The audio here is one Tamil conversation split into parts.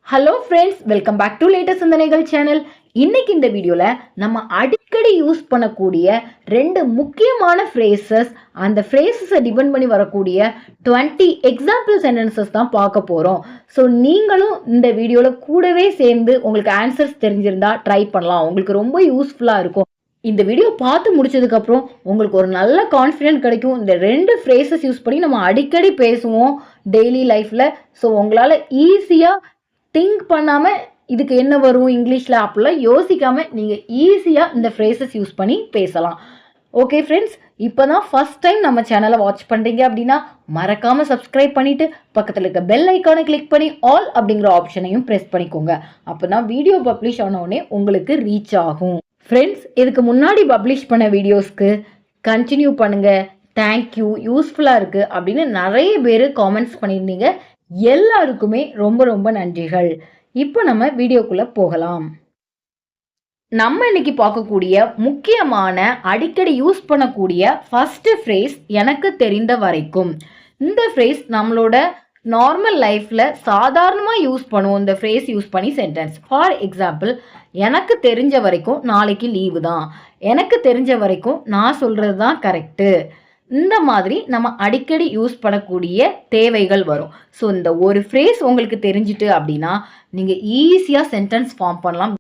Hello friends, welcome back to latest சிந்தனைகள் சேனல். இன்னைக்கு இந்த வீடியோல நம்ம அடிக்கடி யூஸ் பண்ணக்கூடிய ரெண்டு முக்கியமான ஃப்ரேசஸ், அந்த ஃப்ரேசஸை டிபெண்ட் பண்ணி வரக்கூடிய 20 எக்ஸாம்பிள் சென்டென்சஸ் தான் பார்க்க போறோம். ஸோ நீங்களும் இந்த வீடியோல கூடவே சேர்ந்து உங்களுக்கு ஆன்சர்ஸ் தெரிஞ்சிருந்தா ட்ரை பண்ணலாம். உங்களுக்கு ரொம்ப யூஸ்ஃபுல்லா இருக்கும். இந்த வீடியோ பார்த்து முடிச்சதுக்கு அப்புறம் உங்களுக்கு ஒரு நல்ல கான்ஃபிடென்ட் கிடைக்கும். இந்த ரெண்டு ஃப்ரேசஸ் யூஸ் பண்ணி நம்ம அடிக்கடி பேசுவோம் டெய்லி லைஃப்ல. ஸோ உங்களால ஈஸியா திங்க் பண்ணாமல் இதுக்கு என்ன வரும் இங்கிலீஷில் அப்படிலாம் யோசிக்காமல் நீங்கள் ஈஸியாக இந்த ஃப்ரேசஸ் யூஸ் பண்ணி பேசலாம். ஓகே ஃப்ரெண்ட்ஸ், இப்போ தான் ஃபஸ்ட் டைம் நம்ம சேனலை வாட்ச் பண்ணுறீங்க அப்படின்னா மறக்காமல் சப்ஸ்கிரைப் பண்ணிவிட்டு பக்கத்தில் இருக்க பெல் ஐக்கானை கிளிக் பண்ணி ஆல் அப்படிங்கிற ஆப்ஷனையும் ப்ரெஸ் பண்ணிக்கோங்க. அப்போ தான் வீடியோ பப்ளிஷ் ஆனோடனே உங்களுக்கு ரீச் ஆகும். ஃப்ரெண்ட்ஸ், இதுக்கு முன்னாடி பப்ளிஷ் பண்ண வீடியோஸ்க்கு கண்டினியூ பண்ணுங்கள், தேங்க்யூ, யூஸ்ஃபுல்லாக இருக்குது அப்படின்னு நிறைய பேர் காமெண்ட்ஸ் பண்ணியிருந்தீங்க. எல்லாருக்குமே ரொம்ப ரொம்ப நன்றிகள். இப்போ நம்ம வீடியோக்குள்ள போகலாம். நம்ம இன்னைக்கு பார்க்கக்கூடிய முக்கியமான அடிக்கடி யூஸ் பண்ணக்கூடிய ஃபர்ஸ்ட் ஃப்ரேஸ் எனக்கு தெரிந்த வரைக்கும். இந்த ஃப்ரேஸ் நம்மளோட நார்மல் லைஃப்ல சாதாரணமாக யூஸ் பண்ணுவோம். இந்த ஃப்ரேஸ் யூஸ் பண்ணி சென்டென்ஸ். ஃபார் எக்ஸாம்பிள், எனக்கு தெரிஞ்ச வரைக்கும் நாளைக்கு லீவு தான், எனக்கு தெரிஞ்ச வரைக்கும் நான் சொல்றது தான் கரெக்டு. இந்த மாதிரி நம்ம அடிக்கடி யூஸ் பண்ணக்கூடிய தேவைகள் வரும். ஸோ இந்த ஒரு ஃப்ரேஸ் உங்களுக்கு தெரிஞ்சிட்டு அப்படின்னா நீங்கள் ஈஸியாக சென்டென்ஸ் ஃபார்ம் பண்ணலாம்.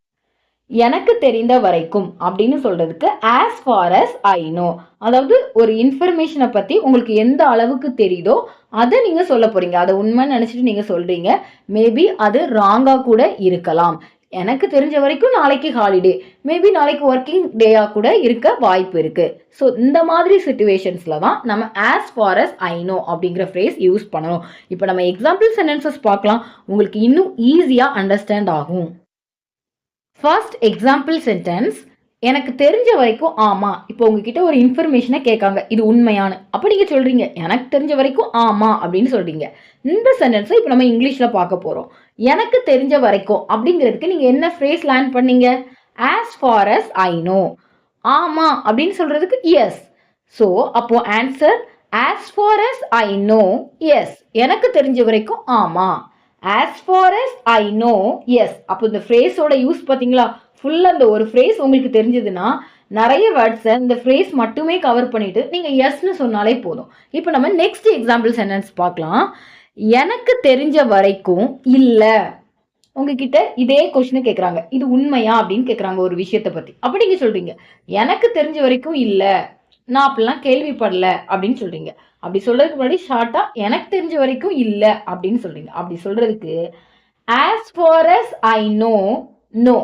எனக்கு தெரிந்த வரைக்கும் அப்படின்னு சொல்றதுக்கு as far as I no, அதாவது ஒரு இன்ஃபர்மேஷனை பற்றி உங்களுக்கு எந்த அளவுக்கு தெரியுதோ அதை நீங்கள் சொல்ல போறீங்க. அதை உண்மைன்னு நினச்சிட்டு நீங்கள் சொல்றீங்க. மேபி அது ராங்காக கூட இருக்கலாம். எனக்கு தெரிஞ்ச வரைக்கும் நாளைக்கு ஹாலிடே, மேபி நாளைக்கு ஒர்க்கிங் டேயாக கூட இருக்க வாய்ப்பு இருக்கு. ஸோ இந்த மாதிரி சிச்சுவேஷன்ஸில் தான் நம்ம as far as I no அப்படிங்கிற ஃப்ரேஸ் யூஸ் பண்ணணும். இப்போ நம்ம எக்ஸாம்பிள் சென்டென்சஸ் பார்க்கலாம், உங்களுக்கு இன்னும் ஈஸியாக அண்டர்ஸ்டாண்ட் ஆகும். ஃபர்ஸ்ட் எக்ஸாம்பிள் சென்டென்ஸ், எனக்கு தெரிஞ்ச வரைக்கும் ஆமா. இப்போ உங்ககிட்ட ஒரு இன்ஃபர்மேஷனை கேட்காங்க, இது உண்மையான, அப்போ நீங்கள் சொல்றீங்க எனக்கு தெரிஞ்ச வரைக்கும் ஆமா அப்படின்னு சொல்றீங்க. இந்த சென்டென்ஸை இப்போ நம்ம இங்கிலீஷில் பார்க்க போகிறோம். எனக்கு தெரிஞ்ச வரைக்கும் அப்படிங்கிறதுக்கு நீங்கள் என்ன ஃப்ரேஸ் லேர்ன் பண்ணீங்க? As far as I know. ஆமா அப்படின்னு சொல்றதுக்கு எஸ். ஸோ அப்போ answer as far as I know yes. எனக்கு தெரிஞ்ச வரைக்கும் ஆமா. As far as I know yes. அப்போ இந்த ஃப்ரேஸோட யூஸ் பார்த்தீங்களா? ஃபுல்லாக அந்த ஒரு ஃப்ரேஸ் உங்களுக்கு தெரிஞ்சதுன்னா நிறைய வேர்ட்ஸை இந்த ஃப்ரேஸ் மட்டுமே கவர் பண்ணிட்டு நீங்கள் எஸ்ன்னு சொன்னாலே போதும். இப்போ நம்ம நெக்ஸ்ட் எக்ஸாம்பிள் சென்டென்ஸ் பார்க்கலாம். எனக்கு தெரிஞ்ச வரைக்கும் இல்லை. உங்ககிட்ட இதே கொஸ்டினை கேட்குறாங்க, இது உண்மையா அப்படின்னு கேட்குறாங்க ஒரு விஷயத்தை பற்றி. அப்படி நீங்கள் சொல்கிறீங்க எனக்கு தெரிஞ்ச வரைக்கும் இல்லை, நான் அப்படிலாம் கேள்விப்படல அப்படின்னு சொல்கிறீங்க. அப்படி சொல்கிறதுக்கு முன்னாடி ஷார்ட்டாக எனக்கு தெரிஞ்ச வரைக்கும் இல்லை அப்படின்னு சொல்கிறீங்க. அப்படி சொல்கிறதுக்கு as far as I know no.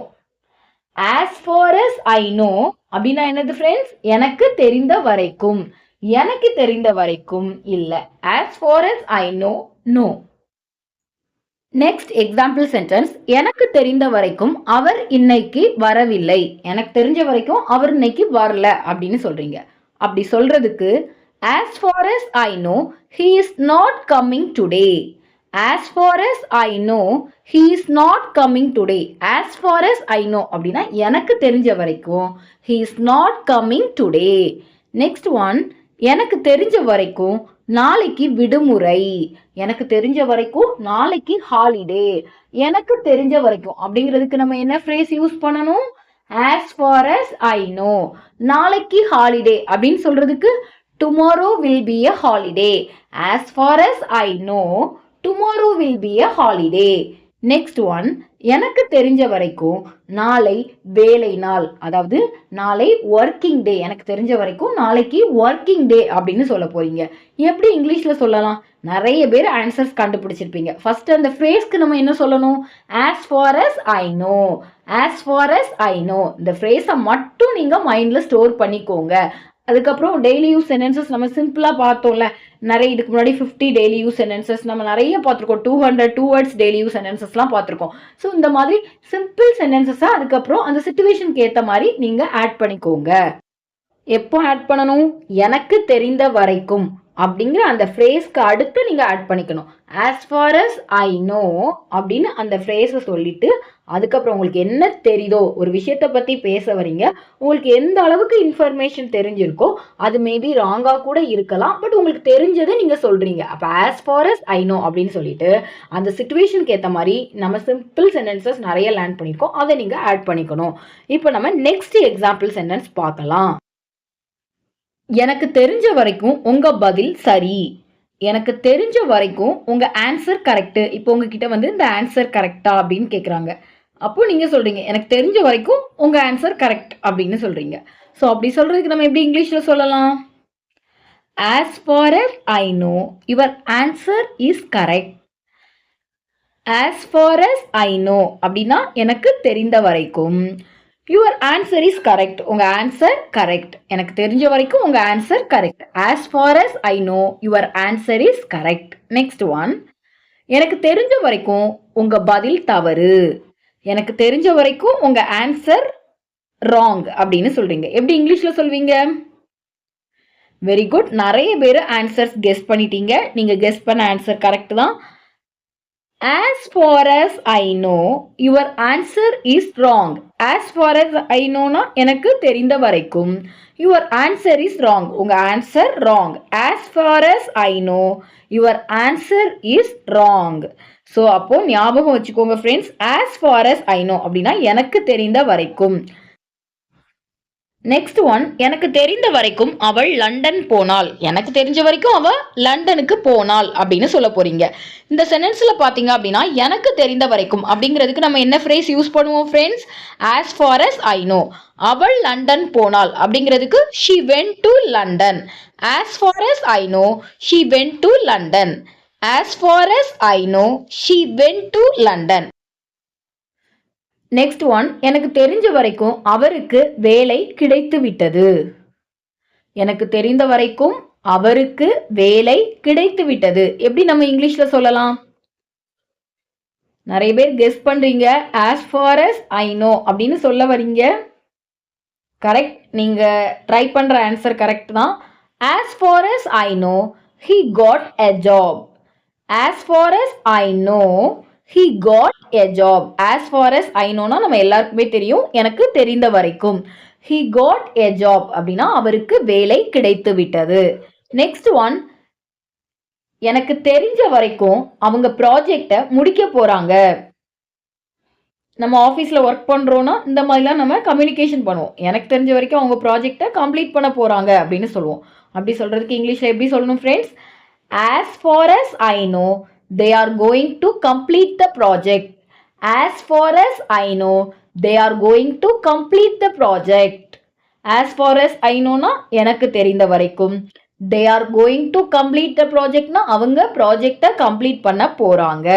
As far as I know அப்படின்னா என்னது ஃப்ரெண்ட்ஸ்? எனக்கு தெரிந்த வரைக்கும். எனக்கு தெரிந்த வரைக்கும் இல்லை. As far as I know no. Next example sentence, எனக்கு தெரிந்த வரைக்கும் அவர் இன்னைக்கு வரவில்லை. எனக்கு தெரிஞ்ச வரைக்கும் அவர் இன்னைக்கு வரல அப்படின்னு சொல்றீங்க. அப்படி சொல்றதுக்கு as far as I know he is not coming today. as far as I know he is not coming today. as far as I know அப்படின்னா எனக்கு தெரிஞ்ச வரைக்கும் he is not coming today. next one, எனக்கு தெரிஞ்ச வரைக்கும் நாளைக்கு விடுமுறை. எனக்கு தெரிஞ்ச வரைக்கும் நாளைக்கு ஹாலிடே. எனக்கு தெரிஞ்ச வரைக்கும் அப்படிங்கிறதுக்கு நம்ம என்ன ஃப்ரேஸ் யூஸ் பண்ணணும்? as far as I know. நாளைக்கு ஹாலிடே அப்படின்னு சொல்றதுக்கு tomorrow will be a holiday. as far as I know tomorrow will be a holiday. next one, எனக்கு தெரிஞ்ச வரைக்கும் நாளை வேலை நாள், அதாவது நாளை ஒர்க்கிங் டே. எனக்கு தெரிஞ்ச வரைக்கும் நாளைக்கு ஒர்க்கிங் டே அப்படின்னு சொல்ல போறீங்க. எப்படி இங்கிலீஷ்ல சொல்லலாம்? நிறைய பேர் ஆன்சர்ஸ் கண்டுபிடிச்சிருப்பீங்க. ஃபர்ஸ்ட் அந்த ஃப்ரேஸ்க்கு நம்ம என்ன சொல்லணும்? as far as I know. as far as I know இந்த ஃப்ரேஸை மட்டும் நீங்க மைண்ட்ல ஸ்டோர் பண்ணிக்கோங்க. அதுக்கப்புறம் டெய்லி யூஸ் சென்டென்சஸ் நம்ம சிம்பிளாக பார்த்தோம்ல, நிறைய இதுக்கு முன்னாடி 50 டெய்லி யூஸ் சென்டென்சஸ் நம்ம நிறைய பார்த்துருக்கோம். 200 2 வேர்ட்ஸ் டெய்லி யூஸ் சென்டென்சஸ்லாம் பார்த்துருக்கோம். ஸோ இந்த மாதிரி சிம்பிள் சென்டென்சஸாக அதுக்கப்புறம் அந்த சிச்சுவேஷனுக்கு ஏற்ற மாதிரி நீங்கள் ஆட் பண்ணிக்கோங்க. எப்போ ஆட் பண்ணணும்? எனக்கு தெரிந்த வரைக்கும் அப்படிங்கிற அந்த ஃப்ரேஸ்க்கு அடுத்து நீங்க ஆட் பண்ணிக்கணும். as far as I know அப்படின்னு அந்த ஃப்ரேஸை சொல்லிட்டு அதுக்கப்புறம் உங்களுக்கு என்ன தெரியுதோ, ஒரு விஷயத்தை பத்தி பேச வரீங்க, உங்களுக்கு எந்த அளவுக்கு இன்ஃபர்மேஷன் தெரிஞ்சிருக்கோ அது மேபி ராங்கா கூட இருக்கலாம், பட் உங்களுக்கு தெரிஞ்சதை நீங்க சொல்றீங்க. அப்ப as far as I know அப்படின்னு சொல்லிட்டு அந்த சிச்சுவேஷனுக்கு ஏற்ற மாதிரி நம்ம சிம்பிள் சென்டென்சஸ் நிறைய லேர்ன் பண்ணியிருக்கோம், அதை நீங்க ஆட் பண்ணிக்கணும். இப்போ நம்ம நெக்ஸ்ட் எக்ஸாம்பிள் சென்டென்ஸ் பார்க்கலாம். எனக்கு தெரிஞ்ச வரைக்கும் உங்க பதில் சரி. எனக்கு தெரிஞ்ச வரைக்கும் உங்க ஆன்சர் கரெக்ட். இப்போ உங்ககிட்ட வந்து இந்த ஆன்சர் கரெக்டா அப்படின்னு கேட்குறாங்க. அப்போ நீங்க சொல்றீங்க எனக்கு தெரிஞ்ச வரைக்கும் உங்க ஆன்சர் கரெக்ட் அப்படின்னு சொல்றீங்க. ஸோ அப்படி சொல்றதுக்கு நம்ம எப்படி இங்கிலீஷ்ல சொல்லலாம்? as far as I know your answer is correct. as far as I know அப்படின்னா எனக்கு தெரிந்த வரைக்கும் your answer is correct. உங்க ஆன்சர் கரெக்ட். எனக்கு தெரிஞ்ச வரைக்கும் உங்க answer correct. as far as I know your answer is correct. next one, எனக்கு தெரிஞ்ச வரைக்கும் உங்க பதில் தவறு. எனக்கு தெரிஞ்ச வரைக்கும் உங்க ஆன்சர் ராங் அப்படின்னு சொல்றீங்க. எப்படி இங்கிலீஷ்ல சொல்வீங்க? Very good. நிறைய பேர் ஆன்சர்ஸ் கெஸ் பண்ணிட்டீங்க. நீங்க கெஸ் பண்ண ஆன்சர் கரெக்ட் தான். as far as I know your answer is wrong. as far as I know னா எனக்கு தெரிந்த வரைக்கும் your answer is wrong. உங்க answer wrong. as far as I know your answer is wrong. So அப்போ ஞாபகம் வச்சுக்கோங்க friends, as far as I know அப்படின்னா எனக்கு தெரிந்த வரைக்கும். நெக்ஸ்ட் ஒன், எனக்கு தெரிந்த வரைக்கும் அவள் லண்டன் போனாள். எனக்கு தெரிஞ்ச வரைக்கும் அவள் லண்டனுக்கு போனாள் அப்படின்னு சொல்ல போறீங்க. இந்த சென்டென்ஸ்ல பாத்தீங்க அப்படின்னா எனக்கு தெரிந்த வரைக்கும் அப்படிங்கிறதுக்கு நம்ம என்ன ஃப்ரேஸ் யூஸ் பண்ணுவோம் friends? as far as I know. அவள் லண்டன் போனாள் அப்படிங்கிறதுக்கு she went to London. as far as I know she went to London. as far as I know she went to London. Next one, எனக்கு தெரிஞ்ச வரைக்கும் அவருக்கு வேலை கிடைத்து விட்டது. எனக்கு தெரிந்த வரைக்கும் அவருக்கு வேலை கிடைத்து விட்டது. எப்படி நம்ம இங்கிலீஷ்ல சொல்லலாம்? நிறைய பேர் கெஸ் பண்றீங்க. as far as I know அப்படின்னு சொல்ல வரீங்க. கரெக்ட். நீங்க ட்ரை பண்ற ஆன்சர் கரெக்ட் தான். as far as I know he got a job. as far as I know he got a job. as far as I know னா நம்ம எல்லாருக்குமே தெரியும் எனக்கு தெரிந்த வரைக்கும். he got a job அப்படின்னா அவருக்கு வேலை கிடைத்து விட்டது. நெக்ஸ்ட் ஒன், எனக்கு தெரிஞ்ச வரைக்கும் அவங்க ப்ராஜெக்டை முடிக்க போறாங்க. நம்ம ஆஃபீஸில் ஒர்க் பண்ணுறோன்னா இந்த மாதிரிலாம் நம்ம கம்யூனிகேஷன் பண்ணுவோம். எனக்கு தெரிஞ்ச வரைக்கும் அவங்க ப்ராஜெக்டை கம்ப்ளீட் பண்ண போறாங்க அப்படின்னு சொல்லுவோம். அப்படி சொல்றதுக்கு இங்கிலீஷில் எப்படி சொல்லணும் friends? as far as I know they are going to complete the project. as far as I know they are going to complete the project. as far as I know னா எனக்கு தெரிந்த வரைக்கும், they are going to complete the project னா அவங்க ப்ராஜெக்டை கம்ப்ளீட் பண்ண போறாங்க.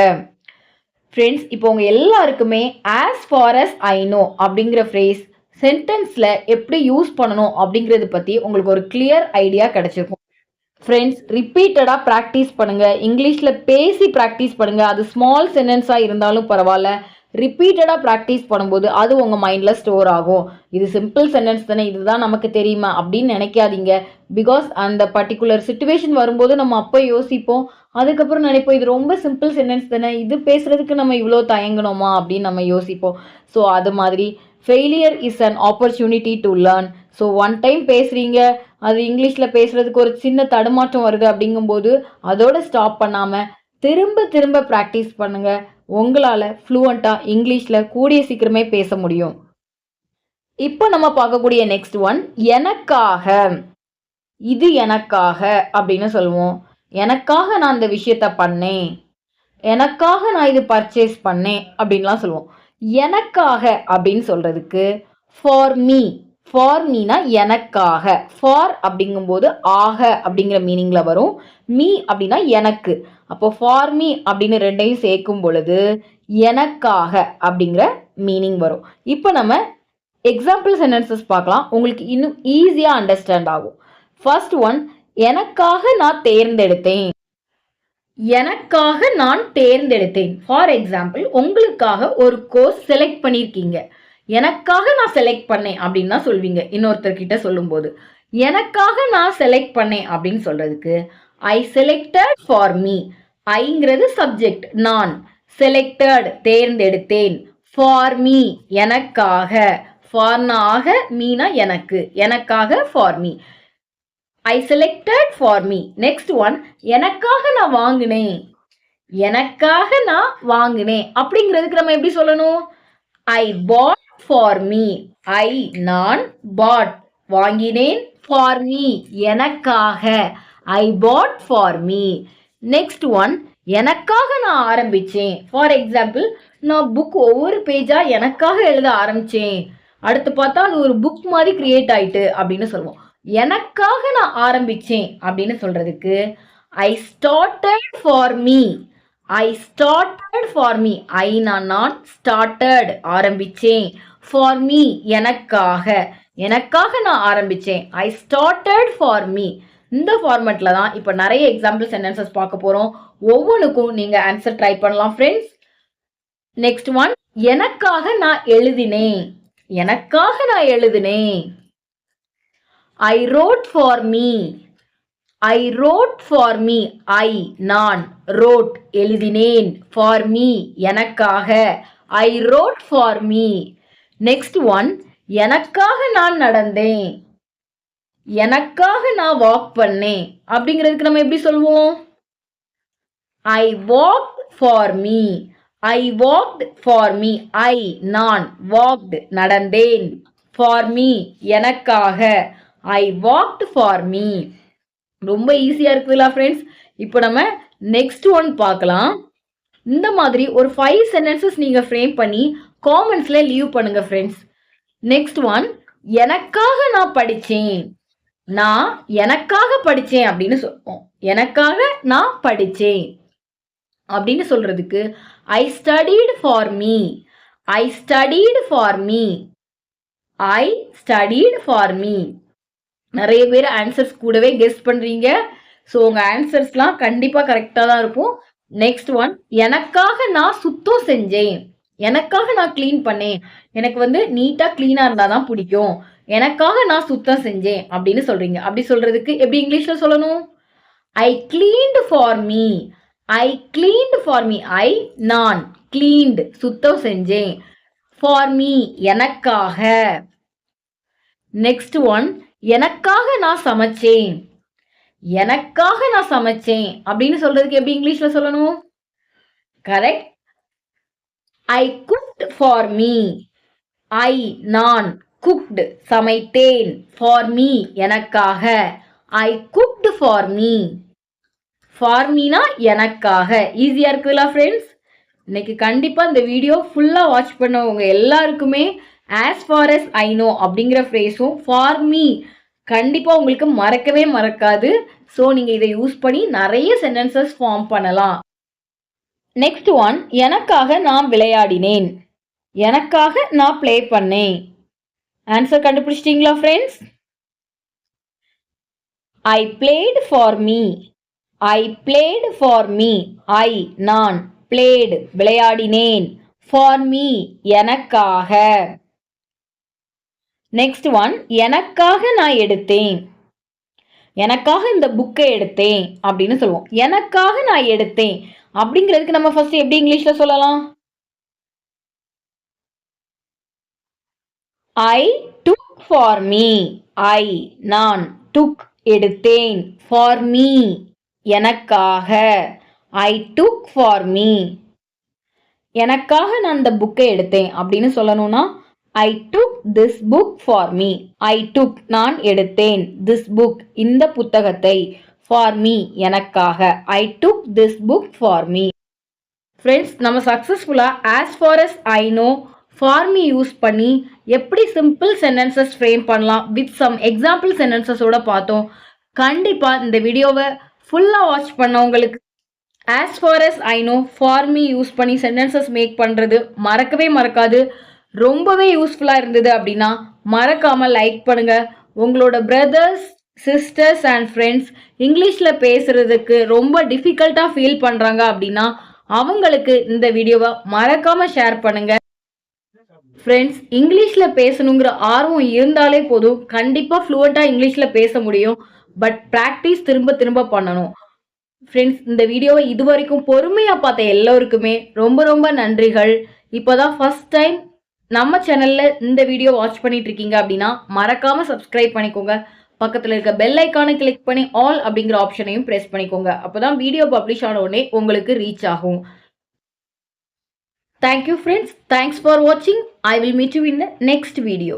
ஃப்ரெண்ட்ஸ், இப்போ உங்க எல்லாருக்குமே as far as I know அப்படிங்கிற ஃப்ரேஸ் சென்டென்ஸ்ல எப்படி யூஸ் பண்ணணும் அப்படிங்கிறது பத்தி உங்களுக்கு ஒரு கிளியர் ஐடியா கிடைச்சிருக்கும். ஃப்ரெண்ட்ஸ், ரிப்பீட்டடாக ப்ராக்டிஸ் பண்ணுங்கள். இங்கிலீஷில் பேசி ப்ராக்டிஸ் பண்ணுங்கள். அது ஸ்மால் சென்டென்ஸாக இருந்தாலும் பரவாயில்ல, ரிப்பீட்டடாக ப்ராக்டிஸ் பண்ணும்போது அது உங்கள் மைண்டில் ஸ்டோர் ஆகும். இது சிம்பிள் சென்டென்ஸ் தானே, இதுதான் நமக்கு தெரியுமா அப்படின்னு நினைக்காதீங்க. பிகாஸ் அந்த பர்டிகுலர் சிச்சுவேஷன் வரும்போது நம்ம அப்போ யோசிப்போம், அதுக்கப்புறம் நினைப்போம் இது ரொம்ப சிம்பிள் சென்டென்ஸ் தானே, இது பேசுறதுக்கு நம்ம இவ்வளோ தயங்கணுமா அப்படின்னு நம்ம யோசிப்போம். ஸோ அது மாதிரி failure is an opportunity to learn. So one time பேசுகிறீங்க, அது இங்கிலீஷில் பேசுகிறதுக்கு ஒரு சின்ன தடுமாற்றம் வருது அப்படிங்கும்போது அதோட ஸ்டாப் பண்ணாமல் திரும்ப திரும்ப ப்ராக்டிஸ் பண்ணுங்கள். உங்களால் ஃப்ளூவண்ட்டாக இங்கிலீஷில் கூடிய சீக்கிரமே பேச முடியும். இப்போ நம்ம பார்க்கக்கூடிய நெக்ஸ்ட் ஒன், எனக்காக. இது எனக்காக அப்படின்னு சொல்லுவோம். எனக்காக நான் இந்த விஷயத்த பண்ணேன், எனக்காக நான் இது பர்ச்சேஸ் பண்ணேன் அப்படின்லாம் சொல்லுவோம். எனக்காக அப்படின்னு சொல்றதுக்கு ஃபார் மீ. ஃபார் மீனா எனக்காக. ஃபார் அப்படிங்கும்போது ஆக அப்படிங்கிற மீனிங்ல வரும். மீ அப்படின்னா எனக்கு. அப்போ ஃபார் மீ அப்படின்னு ரெண்டையும் சேர்க்கும் பொழுது எனக்காக அப்படிங்கிற மீனிங் வரும். இப்போ நம்ம எக்ஸாம்பிள் சென்டென்சஸ் பார்க்கலாம், உங்களுக்கு இன்னும் ஈஸியாக அண்டர்ஸ்டாண்ட் ஆகும். ஃபர்ஸ்ட் ஒன், எனக்காக நான் தேர்ந்தெடுத்தேன். எனக்காக நான் தேர்ந்தெடுத்தேன். ஃபார் எக்ஸாம்பிள், உங்களுக்காக ஒரு கோர்ஸ் செலக்ட் பண்ணியிருக்கீங்க, எனக்காக நான் செலக்ட் பண்ணேன் அப்படின்னு தான் சொல்வீங்க இன்னொருத்தர்கிட்ட சொல்லும்போது. எனக்காக நான் செலக்ட் பண்ணேன் அப்படின்னு சொல்றதுக்கு ஐ செலக்டட் ஃபார் மீ. ஐங்கிறது சப்ஜெக்ட், நான். செலக்டட் தேர்ந்தெடுத்தேன். ஃபார் மீ எனக்காக. ஃபார்னா ஆக, மீனா எனக்கு. எனக்காக for me. I selected for me. Next one, எனக்காக நான் வாங்கினேன். எனக்காக நான் வாங்கினேன் அப்படிங்கிறதுக்கு நம்ம எப்படி சொல்லணும்? ஐ பாட் ஃபார் மீ. ஐ நான், பாட் வாங்கினேன், ஃபார் மீ எனக்காக. I bought for me. Next one, எனக்காக நான் ஆரம்பிச்சேன். ஃபார் எக்ஸாம்பிள், நான் புக் ஒவ்வொரு பேஜா எனக்காக எழுத ஆரம்பிச்சேன். அடுத்து பார்த்தா அது ஒரு புக் மாதிரி கிரியேட் ஆயிட்டு அப்படின்னு சொல்லுவோம். எனக்காக நான் ஆரம்பிச்சேன் அப்படின்னு சொல்றதுக்கு I started for me. I started for me. I நான் ஸ்டார்டட் ஆரம்பிச்சேன். ஃபார் மீ எனக்காக. எனக்காக நான் ஆரம்பிச்சேன். I started for me. இந்த ஃபார்மேட்ல தான் இப்போ நிறைய எக்ஸாம்பிள் சென்டென்சஸ் பார்க்க போறோம். ஒவ்வொன்றுக்கும் நீங்க ஆன்சர் ட்ரை பண்ணலாம் ஃப்ரெண்ட்ஸ். நெக்ஸ்ட் ஒன், எனக்காக நான் எழுதினேன். எனக்காக நான் எழுதினேன். I wrote for me. I wrote for me. I நான், ரோட் எழுதினேன், ஃபார் மீ எனக்காக. I wrote for me. Next one, எனக்காக நான் நடந்தேன். எனக்காக நான் வாக் பண்ணேன் அப்படிங்கிறதுக்கு நம்ம எப்படி சொல்லுவோம்? I walk for me. I walked for me. I நான், வாக்ட் நடந்தேன், ஃபார் மீ எனக்காக. I walked for me. ரொம்ப ஈஸியா இருக்குதுல்ல ஃப்ரெண்ட்ஸ். இப்போ நம்ம நெக்ஸ்ட் ஒன் பார்க்கலாம். இந்த மாதிரி ஒரு 5 சென்டென்சஸ் நீங்க ஃப்ரேம் பண்ணி காமெண்ட்ஸ்ல லீவ் பண்ணுங்க ஃப்ரெண்ட்ஸ். நெக்ஸ்ட் ஒன், எனக்காக நான் படிச்சேன். நான் எனக்காக படிச்சேன் அப்படின்னு சொல்லுவோம். எனக்காக நான் படிச்சேன் அப்படின்னு சொல்றதுக்கு ஐ studied for me. I studied for me. I studied for me. நிறைய பேர் ஆன்சர்ஸ் கூடவே கெஸ் பண்றீங்க. ஸோ உங்க ஆன்சர்ஸ்லாம் கண்டிப்பா கரெக்டா தான் இருக்கும். நெக்ஸ்ட் ஒன், எனக்காக நான் சுத்தம் செஞ்சேன். எனக்காக நான் கிளீன் பண்ணேன். எனக்கு நீட்டா கிளீனா இருந்தாதான் பிடிக்கும். எனக்காக நான் சுத்தம் செஞ்சேன் அப்படின்னு சொல்றீங்க. அப்படி சொல்றதுக்கு எப்படி இங்கிலீஷ்ல சொல்லணும்? I cleaned for me. I cleaned for me. I நான், கிளீன்ட் சுத்தம் செஞ்சேன், ஃபார் மீ எனக்காக. நெக்ஸ்ட் ஒன், எனக்காக நான் சமைச்சேன். எனக்காக நான் சமைச்சேன் அப்படின்னு சொல்றதுக்கு எப்படி இங்கிலீஷ்ல சொல்லணும்? Correct. I cooked for me. I நான், குக்ட் சமைத்தேன், ஃபார் மீ எனக்காக. I cooked for me. For மீனா எனக்காக. ஈஸியா இருக்குதுல்ல ஃப்ரெண்ட்ஸ். இன்னைக்கு கண்டிப்பா இந்த வீடியோ ஃபுல்லா வாட்ச் பண்ணவங்க எல்லாருக்குமே as far as I know அப்படிங்கிற ஃப்ரேஸும் ஃபார் மீ கண்டிப்பா உங்களுக்கு மறக்கவே மறக்காது. ஸோ நீங்க இதை யூஸ் பண்ணி நிறைய சென்டென்சஸ் ஃபார்ம் பண்ணலாம். நெக்ஸ்ட் ஒன், எனக்காக நான் விளையாடினேன். எனக்காக நான் ப்ளே பண்ணேன். ஆன்சர் கண்டுபிடிச்சிட்டீங்களா friends? I played for me. I played for me. I நான், பிளேட் விளையாடினேன், ஃபார் மீ எனக்காக. நெக்ஸ்ட் ஒன், எனக்காக நான் எடுத்தேன். எனக்காக இந்த புக்கை எடுத்தேன் அப்படின்னு சொல்லுவோம். எனக்காக நான் எடுத்தேன் அப்படிங்கிறதுக்கு நம்ம ஃபர்ஸ்ட் எப்படி இங்கிலீஷ்ல சொல்லலாம்? ஐ டுக் ஃபார் மீ. ஐ நான், டுக் எடுத்தேன், ஃபார் மீ எனக்காக. I took for me. எனக்காக நான் இந்த புக்கை எடுத்தேன் அப்படின்னு சொல்லணும்னா I took this book for me. I took நான் எடுத்தேன், திஸ் புக் இந்த புத்தகத்தை, ஃபார் மீ எனக்காக. I took this book for me. Friends, நம்ம சக்ஸஸ்ஃபுல்லா as far as I know for me use பண்ணி எப்படி சிம்பிள் சென்டென்சஸ் ஃப்ரேம் பண்ணலாம் வித் சம் எக்ஸாம்பிள் சென்டென்சஸோட பார்த்தோம். கண்டிப்பா இந்த வீடியோவை ஃபுல்லா வாட்ச் பண்ணவங்களுக்கு as far as I know for me use பண்ணி சென்டென்சஸ் மேக் பண்றது மறக்கவே மறக்காது. ரொம்பவே யூஸ்ஃபுல்லா இருந்தது அப்படின்னா மறக்காம லைக் பண்ணுங்க. உங்களோட பிரதர்ஸ், சிஸ்டர்ஸ் அண்ட் ஃப்ரெண்ட்ஸ் இங்கிலீஷ்ல பேசுறதுக்கு ரொம்ப டிஃபிகல்ட்டா ஃபீல் பண்றாங்க அப்படின்னா அவங்களுக்கு இந்த வீடியோவை மறக்காம ஷேர் பண்ணுங்க. ஃப்ரெண்ட்ஸ், இங்கிலீஷ்ல பேசணுங்கிற ஆர்வம் இருந்தாலே போதும், கண்டிப்பா ஃப்ளூவெண்டா இங்கிலீஷ்ல பேச முடியும். பட் ப்ராக்டிஸ் திரும்ப திரும்ப பண்ணணும். ஃப்ரெண்ட்ஸ், இந்த வீடியோவை இதுவரைக்கும் பொறுமையா பார்த்த எல்லோருக்குமே ரொம்ப ரொம்ப நன்றிகள். இப்போதான் ஃபர்ஸ்ட் டைம் நம்ம சேனல்ல இந்த வீடியோ வாட்ச் பண்ணிட்டு இருக்கீங்க அப்படின்னா மறக்காம சப்ஸ்கிரைப் பண்ணிக்கோங்க. பக்கத்துல இருக்க பெல் ஐக்கானை கிளிக் பண்ணி ஆல் அப்படிங்கிற ஆப்ஷனையும் பிரஸ் பண்ணிக்கோங்க. அப்பதான் வீடியோ பப்ளிஷ் ஆன உடனே உங்களுக்கு ரீச் ஆகும். Thank you friends. Thanks for watching. I will meet you in the next video.